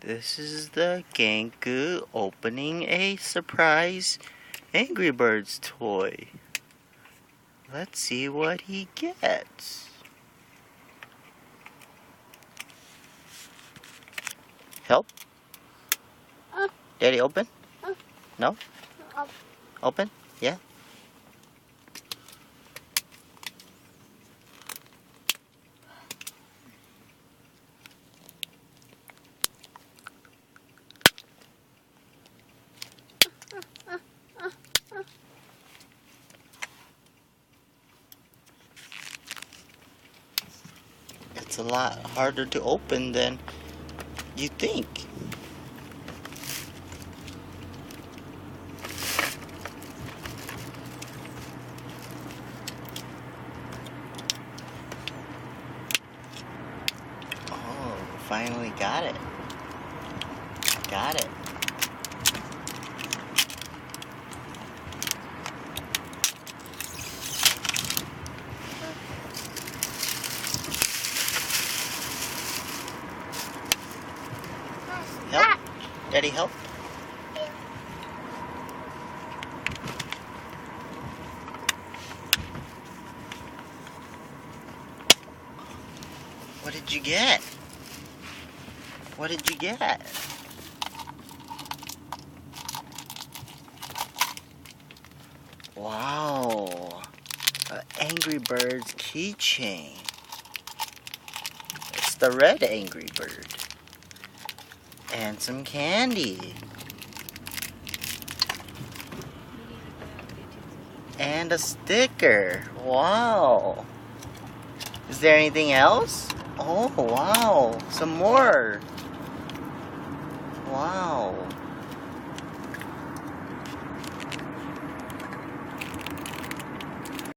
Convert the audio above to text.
This is the Ganku opening a surprise Angry Birds toy. Let's see what he gets. Help? Daddy, open? No? Open? Yeah? It's a lot harder to open than you think. Oh, finally got it. Got it. Help? Daddy, help? What did you get? What did you get? Wow, an Angry Birds keychain. It's the red Angry Bird. And some candy. And a sticker. Wow. Is there anything else? Oh, wow. Some more. Wow.